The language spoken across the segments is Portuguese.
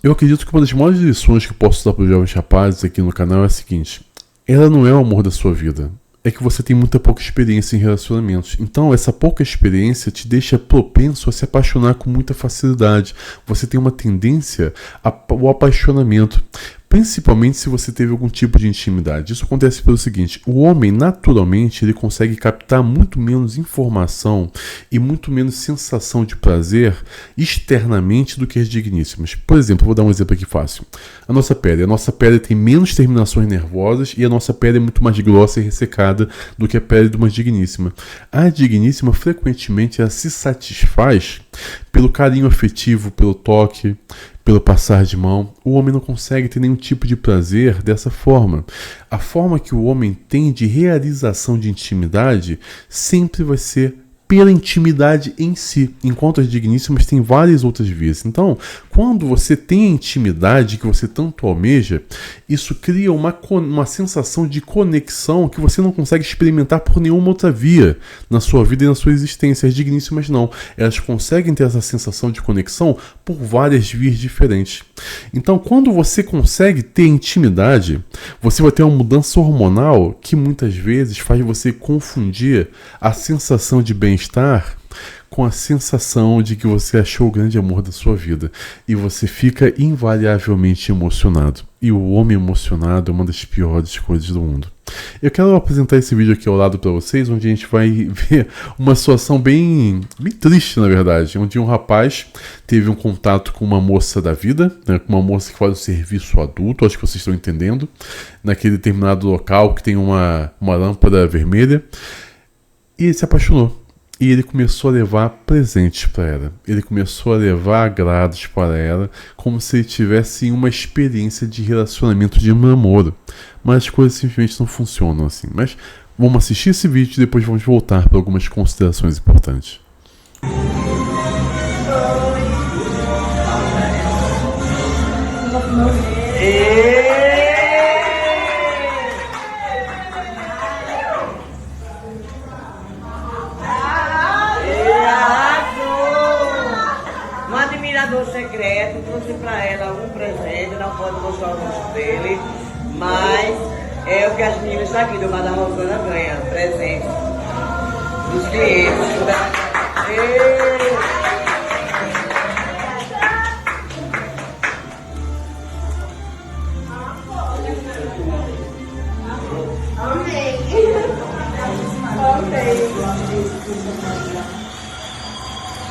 Eu acredito que uma das maiores lições que eu posso dar para os jovens rapazes aqui no canal é a seguinte: ela não é o amor da sua vida. É que você tem muita pouca experiência em relacionamentos. Então, essa pouca experiência te deixa propenso a se apaixonar com muita facilidade. Você tem uma tendência ao apaixonamento. Principalmente se você teve algum tipo de intimidade. Isso acontece pelo seguinte: o homem, naturalmente, ele consegue captar muito menos informação e muito menos sensação de prazer externamente do que as digníssimas. Por exemplo, vou dar um exemplo aqui fácil. A nossa pele tem menos terminações nervosas e a nossa pele é muito mais grossa e ressecada do que a pele de uma digníssima. A digníssima, frequentemente, ela se satisfaz pelo carinho afetivo, pelo toque, pelo passar de mão. O homem não consegue ter nenhum tipo de prazer dessa forma. A forma que o homem tem de realização de intimidade sempre vai ser pela intimidade em si, enquanto as digníssimas têm várias outras vias. Então, quando você tem a intimidade que você tanto almeja, isso cria uma sensação de conexão que você não consegue experimentar por nenhuma outra via na sua vida e na sua existência. As digníssimas não. Elas conseguem ter essa sensação de conexão por várias vias diferentes. Então, quando você consegue ter intimidade, você vai ter uma mudança hormonal que muitas vezes faz você confundir a sensação de bem-estar com a sensação de que você achou o grande amor da sua vida. E você fica invariavelmente emocionado. E o homem emocionado é uma das piores coisas do mundo. Eu quero apresentar esse vídeo aqui ao lado para vocês, onde a gente vai ver uma situação bem triste, na verdade, onde um rapaz teve um contato com uma moça da vida, né, com uma moça que faz o serviço adulto, acho que vocês estão entendendo, naquele determinado local que tem uma lâmpada vermelha, e ele se apaixonou. E ele começou a levar presentes para ela. Ele começou a levar agrados para ela, como se ele tivesse uma experiência de relacionamento de namoro. Mas as coisas simplesmente não funcionam assim. Mas vamos assistir esse vídeo e depois vamos voltar para algumas considerações importantes. Secreto, trouxe para ela um presente, não pode mostrar o rosto dele, mas é o que as meninas daqui do Bar da Rosana ganham, presente dos clientes. Amei.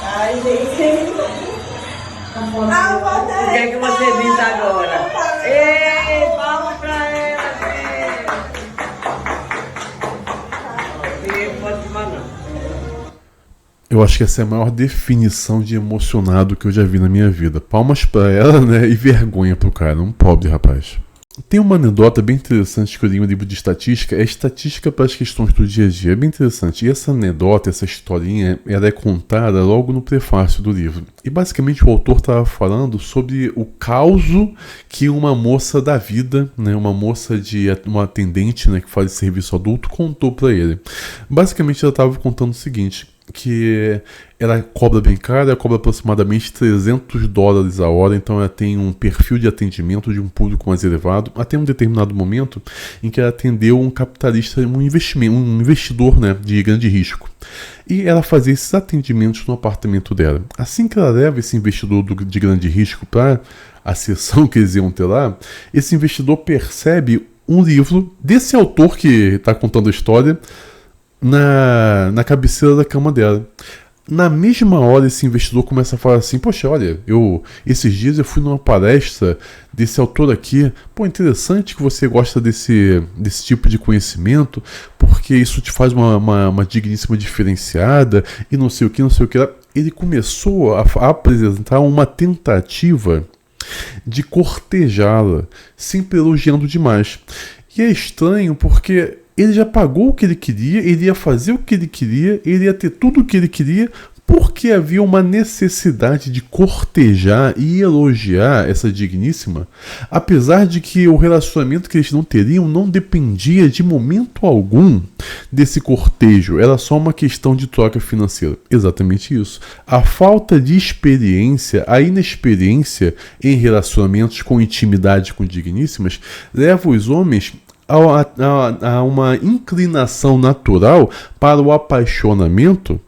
Ai, gente. O que é que você diz agora? Ei, palma pra ela, filho. Pode filmar não. Eu acho que essa é a maior definição de emocionado que eu já vi na minha vida. Palmas pra ela, né? E vergonha pro cara, um pobre rapaz. Tem uma anedota bem interessante que eu li no livro de estatística, é estatística para as questões do dia a dia, é bem interessante. E essa anedota, essa historinha, ela é contada logo no prefácio do livro. E basicamente o autor estava falando sobre o caos que uma moça da vida, né, uma atendente, né, que faz serviço adulto, contou para ele. Basicamente ela estava contando o seguinte, que ela cobra bem caro, ela cobra aproximadamente $300 a hora, então ela tem um perfil de atendimento de um público mais elevado, até um determinado momento em que ela atendeu um capitalista, um investidor, né, de grande risco. E ela fazia esses atendimentos no apartamento dela. Assim que ela leva esse investidor de grande risco para a sessão que eles iam ter lá, esse investidor percebe um livro desse autor que está contando a história na cabeceira da cama dela. Na mesma hora esse investidor começa a falar assim: poxa, olha, esses dias eu fui numa palestra desse autor aqui, pô, interessante que você gosta desse tipo de conhecimento, porque isso te faz uma digníssima diferenciada e não sei o que. Ele começou a apresentar uma tentativa de cortejá-la, sempre elogiando demais. E é estranho porque ele já pagou o que ele queria, ele ia fazer o que ele queria, ele ia ter tudo o que ele queria, porque havia uma necessidade de cortejar e elogiar essa digníssima, apesar de que o relacionamento que eles não teriam não dependia de momento algum desse cortejo, era só uma questão de troca financeira. Exatamente isso. A falta de experiência, a inexperiência em relacionamentos com intimidade com digníssimas, leva os homens a uma inclinação natural para o apaixonamento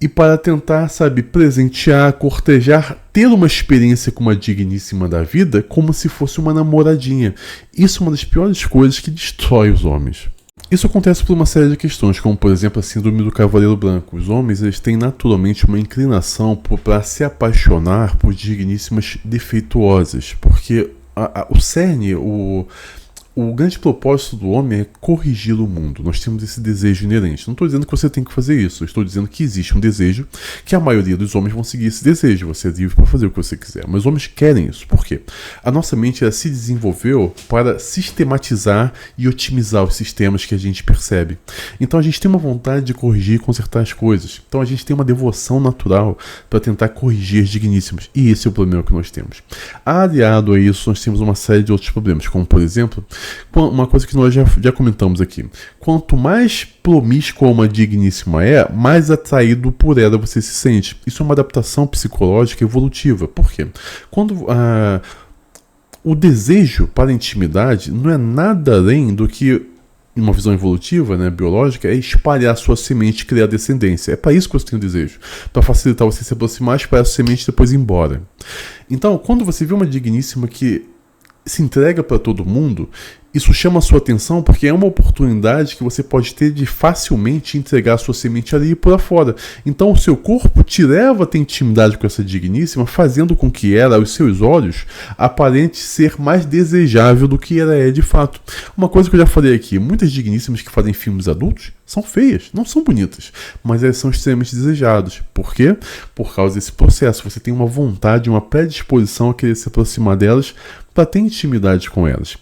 e para tentar, presentear, cortejar, ter uma experiência com uma digníssima da vida como se fosse uma namoradinha. Isso é uma das piores coisas que destrói os homens. Isso acontece por uma série de questões, como por exemplo a síndrome do cavaleiro branco. Os homens eles têm naturalmente uma inclinação para se apaixonar por digníssimas defeituosas, porque o cerne, o grande propósito do homem é corrigir o mundo. Nós temos esse desejo inerente. Não estou dizendo que você tem que fazer isso. Eu estou dizendo que existe um desejo, que a maioria dos homens vão seguir esse desejo. Você é livre para fazer o que você quiser. Mas os homens querem isso. Por quê? A nossa mente ela se desenvolveu para sistematizar e otimizar os sistemas que a gente percebe. Então a gente tem uma vontade de corrigir e consertar as coisas. Então a gente tem uma devoção natural para tentar corrigir as digníssimas. E esse é o problema que nós temos. Aliado a isso, nós temos uma série de outros problemas, como por exemplo, uma coisa que nós já comentamos aqui. Quanto mais promíscua uma digníssima é, mais atraído por ela você se sente. Isso é uma adaptação psicológica evolutiva. Por quê? Quando o desejo para a intimidade não é nada além do que, em uma visão evolutiva, biológica, é espalhar sua semente e criar descendência. É para isso que você tem o desejo. Para facilitar você se aproximar, espalhar a semente e depois ir embora. Então, quando você vê uma digníssima que se entrega para todo mundo, isso chama a sua atenção porque é uma oportunidade que você pode ter de facilmente entregar a sua semente ali e por fora. Então o seu corpo te leva a ter intimidade com essa digníssima, fazendo com que ela, aos seus olhos, aparente ser mais desejável do que ela é de fato. Uma coisa que eu já falei aqui, muitas digníssimas que fazem filmes adultos são feias, não são bonitas, mas elas são extremamente desejadas. Por quê? Por causa desse processo. Você tem uma vontade, uma predisposição a querer se aproximar delas para ter intimidade com elas.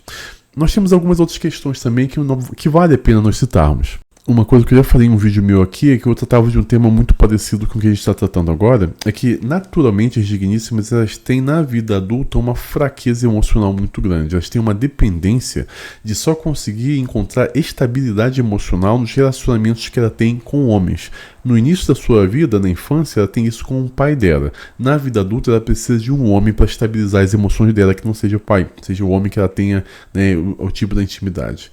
Nós temos algumas outras questões também que vale a pena nós citarmos. Uma coisa que eu já falei em um vídeo meu aqui é que eu tratava de um tema muito parecido com o que a gente está tratando agora, é que naturalmente as digníssimas elas têm na vida adulta uma fraqueza emocional muito grande. Elas têm uma dependência de só conseguir encontrar estabilidade emocional nos relacionamentos que ela tem com homens. No início da sua vida, na infância, ela tem isso com o pai dela. Na vida adulta, ela precisa de um homem para estabilizar as emoções dela, que não seja o pai, seja o homem que ela tenha, o tipo da intimidade.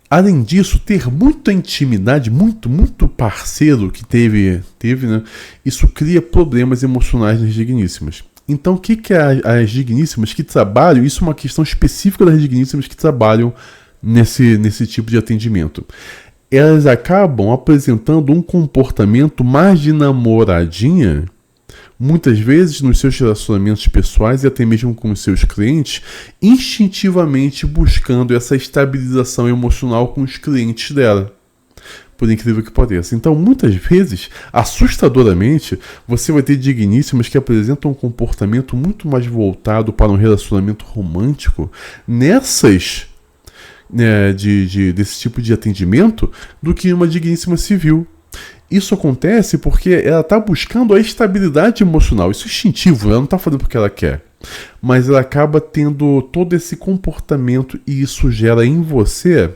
Além disso, ter muita intimidade, muito parceiro que teve, isso cria problemas emocionais nas digníssimas. Então, o que as digníssimas que trabalham, isso é uma questão específica das digníssimas que trabalham nesse tipo de atendimento. Elas acabam apresentando um comportamento mais de namoradinha, muitas vezes nos seus relacionamentos pessoais e até mesmo com os seus clientes, instintivamente buscando essa estabilização emocional com os clientes dela. Por incrível que pareça. Então, muitas vezes, assustadoramente, você vai ter digníssimas que apresentam um comportamento muito mais voltado para um relacionamento romântico desse tipo de atendimento do que uma digníssima civil. Isso acontece porque ela está buscando a estabilidade emocional. Isso é instintivo, ela não está fazendo porque ela quer. Mas ela acaba tendo todo esse comportamento e isso gera em você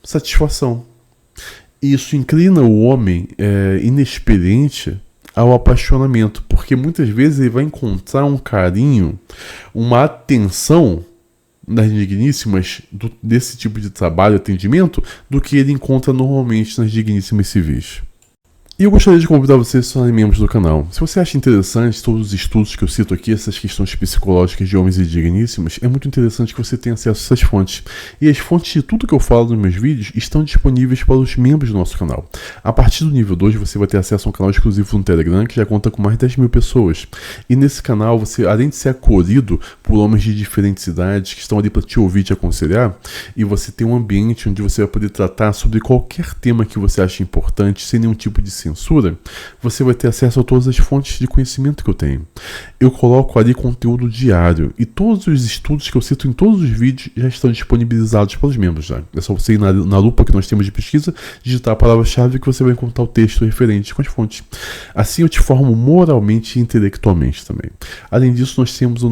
satisfação. Isso inclina o homem inexperiente ao apaixonamento, porque muitas vezes ele vai encontrar um carinho, uma atenção nas digníssimas desse tipo de trabalho, atendimento, do que ele encontra normalmente nas digníssimas civis. E eu gostaria de convidar vocês a se tornarem membros do canal. Se você acha interessante todos os estudos que eu cito aqui, essas questões psicológicas de homens e digníssimas, é muito interessante que você tenha acesso a essas fontes. E as fontes de tudo que eu falo nos meus vídeos estão disponíveis para os membros do nosso canal. A partir do nível 2, você vai ter acesso a um canal exclusivo no Telegram, que já conta com mais de 10 mil pessoas. E nesse canal, você, além de ser acolhido por homens de diferentes idades, que estão ali para te ouvir e te aconselhar, e você tem um ambiente onde você vai poder tratar sobre qualquer tema que você acha importante, sem nenhum tipo de censura, você vai ter acesso a todas as fontes de conhecimento que eu tenho. Eu coloco ali conteúdo diário e todos os estudos que eu cito em todos os vídeos já estão disponibilizados pelos membros. Já. É só você ir na lupa que nós temos de pesquisa, digitar a palavra-chave que você vai encontrar o texto referente com as fontes. Assim eu te formo moralmente e intelectualmente também. Além disso, nós temos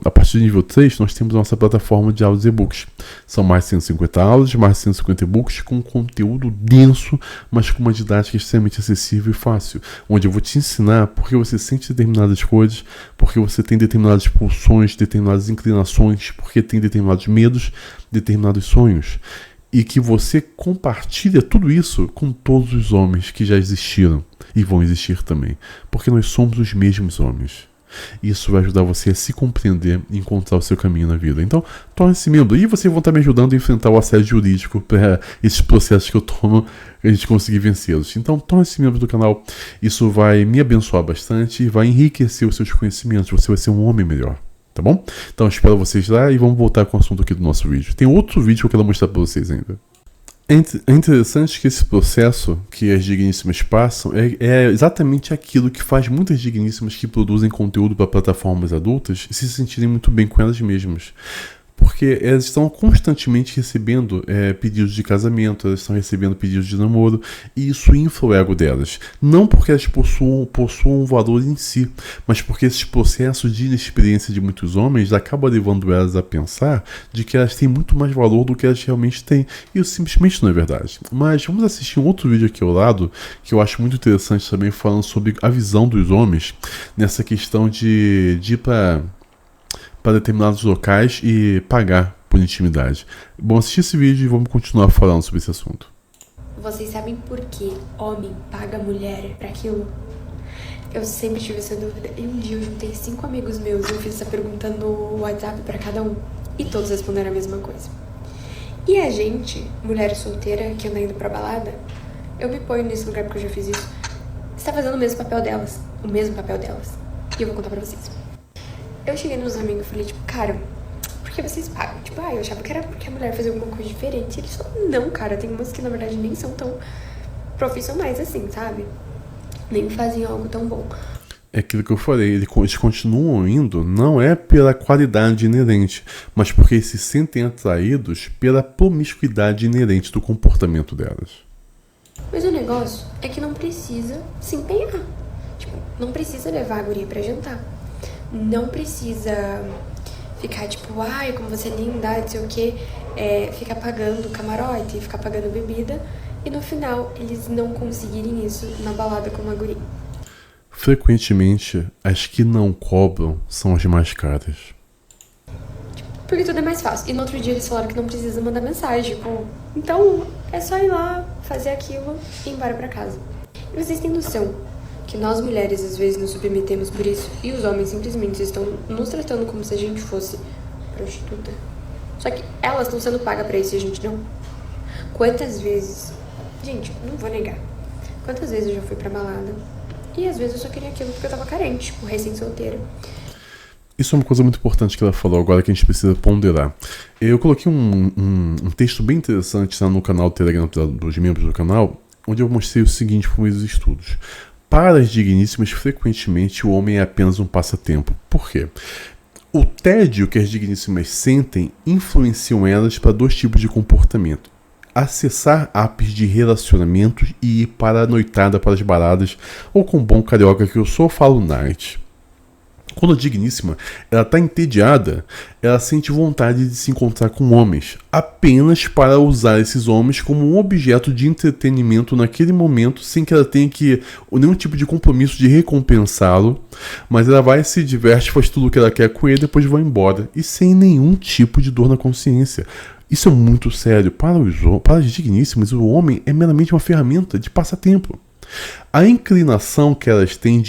a partir do nível 3, nós temos a nossa plataforma de aulas e e-books. São mais de 150 aulas, mais de 150 e-books com conteúdo denso, mas com uma didática extremamente acessível e fácil, onde eu vou te ensinar porque você sente determinadas coisas, porque você tem determinadas pulsões, determinadas inclinações, porque tem determinados medos, determinados sonhos, e que você compartilha tudo isso com todos os homens que já existiram e vão existir também, porque nós somos os mesmos homens. Isso vai ajudar você a se compreender e encontrar o seu caminho na vida. Então, torne-se membro. E vocês vão estar me ajudando a enfrentar o assédio jurídico para esses processos que eu tomo, a gente conseguir vencê-los. Então, torne-se membro do canal. Isso vai me abençoar bastante e vai enriquecer os seus conhecimentos. Você vai ser um homem melhor. Tá bom? Então, eu espero vocês lá e vamos voltar com o assunto aqui do nosso vídeo. Tem outro vídeo que eu quero mostrar para vocês ainda. É interessante que esse processo que as digníssimas passam é exatamente aquilo que faz muitas digníssimas que produzem conteúdo para plataformas adultas se sentirem muito bem com elas mesmas. Porque elas estão constantemente recebendo pedidos de casamento, elas estão recebendo pedidos de namoro, e isso infla o ego delas. Não porque elas possuam um valor em si, mas porque esses processos de inexperiência de muitos homens acabam levando elas a pensar de que elas têm muito mais valor do que elas realmente têm. E isso simplesmente não é verdade. Mas vamos assistir um outro vídeo aqui ao lado, que eu acho muito interessante também, falando sobre a visão dos homens nessa questão de ir para determinados locais e pagar por intimidade. Bom, assistir esse vídeo e vamos continuar falando sobre esse assunto. Vocês sabem por que homem paga mulher pra aquilo? Eu sempre tive essa dúvida. E um dia eu juntei 5 amigos meus e eu fiz essa pergunta no WhatsApp pra cada um. E todos responderam a mesma coisa. E a gente, mulher solteira que anda indo pra balada, eu me ponho nesse lugar porque eu já fiz isso, está fazendo o mesmo papel delas. O mesmo papel delas. E eu vou contar pra vocês. Eu cheguei nos amigos e falei, tipo, cara, por que vocês pagam? Tipo, eu achava que era porque a mulher fazia alguma coisa diferente. E eles falaram, não, cara, tem umas que na verdade nem são tão profissionais assim, sabe? Nem fazem algo tão bom. É aquilo que eu falei, eles continuam indo não é pela qualidade inerente, mas porque eles se sentem atraídos pela promiscuidade inerente do comportamento delas. Mas o negócio é que não precisa se empenhar. Tipo, não precisa levar a guria pra jantar. Não precisa ficar tipo, ai, como você é linda, não sei o que, ficar pagando camarote, ficar pagando bebida, e no final eles não conseguirem isso na balada com uma guria. Frequentemente, as que não cobram são as mais caras. Porque tudo é mais fácil. E no outro dia eles falaram que não precisa mandar mensagem, tipo, então é só ir lá, fazer aquilo e ir embora pra casa. E vocês têm noção que nós mulheres às vezes nos submetemos por isso e os homens simplesmente estão nos tratando como se a gente fosse prostituta. Só que elas estão sendo pagas pra isso e a gente não. Quantas vezes... Gente, não vou negar. Quantas vezes eu já fui pra balada e às vezes eu só queria aquilo porque eu tava carente, tipo, recém-solteira. Isso é uma coisa muito importante que ela falou agora que a gente precisa ponderar. Eu coloquei um texto bem interessante lá no canal Telegram dos membros do canal, onde eu mostrei o seguinte por meio dos estudos. Para as digníssimas, frequentemente o homem é apenas um passatempo. Por quê? O tédio que as digníssimas sentem influenciam elas para 2 tipos de comportamento. Acessar apps de relacionamentos e ir para a noitada, para as baladas, ou com bom carioca que eu sou, falo night. Quando a digníssima está entediada, ela sente vontade de se encontrar com homens, apenas para usar esses homens como um objeto de entretenimento naquele momento, sem que ela tenha nenhum tipo de compromisso de recompensá-lo, mas ela vai, se diverte, faz tudo o que ela quer com ele, depois vai embora, e sem nenhum tipo de dor na consciência. Isso é muito sério. Para as digníssimas, o homem é meramente uma ferramenta de passatempo. A inclinação que elas têm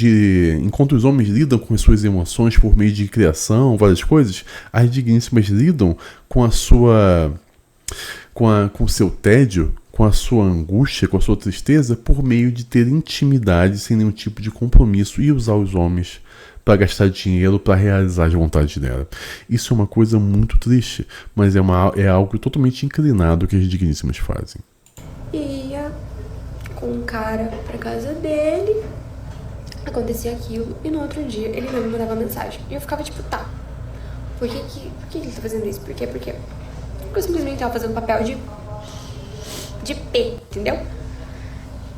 enquanto os homens lidam com as suas emoções por meio de criação, várias coisas, as digníssimas lidam com o seu tédio, com a sua angústia, com a sua tristeza, por meio de ter intimidade sem nenhum tipo de compromisso e usar os homens para gastar dinheiro, para realizar as vontades dela. Isso é uma coisa muito triste, mas é algo totalmente inclinado que as digníssimas fazem. E com um cara pra casa dele, acontecia aquilo, e no outro dia ele não me mandava mensagem. E eu ficava tipo, tá, por que ele tá fazendo isso? Por quê? Porque eu simplesmente tava fazendo papel de P, entendeu?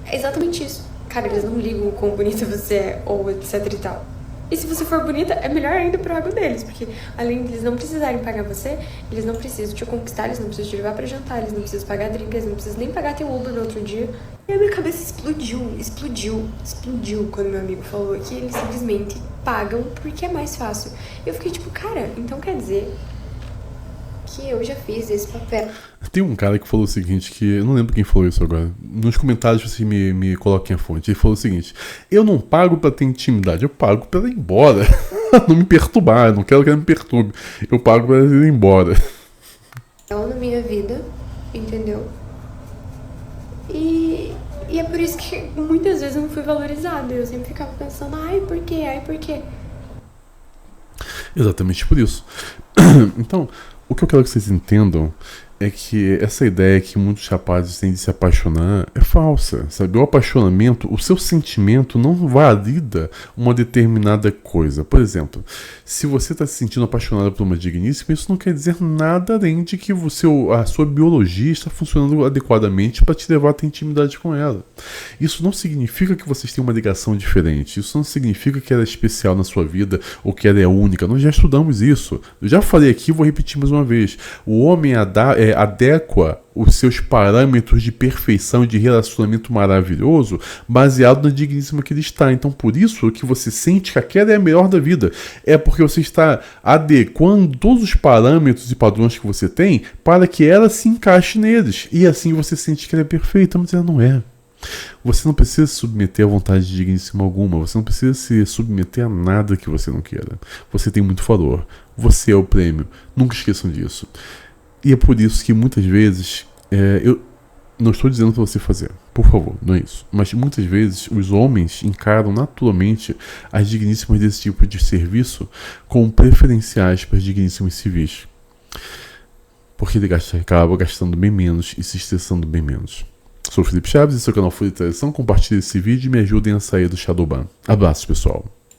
É exatamente isso. Cara, eles não ligam o quão bonita você é, ou etc e tal. E se você for bonita, é melhor ainda pro ego deles, porque além de eles não precisarem pagar você, eles não precisam te conquistar, eles não precisam te levar pra jantar, eles não precisam pagar drink, eles não precisam nem pagar teu Uber no outro dia. E a minha cabeça explodiu quando meu amigo falou que eles simplesmente pagam porque é mais fácil. Eu fiquei tipo, cara, então quer dizer que eu já fiz esse papel. Tem um cara que falou o seguinte, que eu não lembro quem falou isso agora. Nos comentários você me coloquem a fonte. Ele falou o seguinte: eu não pago pra ter intimidade, eu pago pra ela ir embora. Não me perturbar, eu não quero que ela me perturbe. Eu pago pra ela ir embora. Na minha vida, entendeu? E é por isso que muitas vezes eu não fui valorizada. Eu sempre ficava pensando, ai, por quê? Ai, por quê? Exatamente por isso. Então, o que eu quero que vocês entendam é que essa ideia que muitos rapazes têm de se apaixonar é falsa, sabe? O apaixonamento, o seu sentimento não valida uma determinada coisa. Por exemplo, se você está se sentindo apaixonado por uma digníssima, isso não quer dizer nada além de que a sua biologia está funcionando adequadamente para te levar a ter intimidade com ela. Isso não significa que vocês têm uma ligação diferente, isso não significa que ela é especial na sua vida ou que ela é única. Nós já estudamos isso. Eu já falei aqui, vou repetir mais uma vez. O homem adequa os seus parâmetros de perfeição e de relacionamento maravilhoso baseado na digníssima que ele está. Então, por isso que você sente que aquela é a melhor da vida. É porque você está adequando todos os parâmetros e padrões que você tem para que ela se encaixe neles. E assim você sente que ela é perfeita, mas ela não é. Você não precisa se submeter à vontade de digníssima alguma. Você não precisa se submeter a nada que você não queira. Você tem muito valor. Você é o prêmio. Nunca esqueçam disso. E é por isso que muitas vezes, eu não estou dizendo para você fazer, por favor, não é isso. Mas muitas vezes os homens encaram naturalmente as digníssimas desse tipo de serviço como preferenciais para as digníssimas civis. Porque ele acaba gastando bem menos e se estressando bem menos. Sou o Felipe Chaves, esse é o canal Folha de Tradição. Compartilhe esse vídeo e me ajudem a sair do Shadowban. Abraços, pessoal.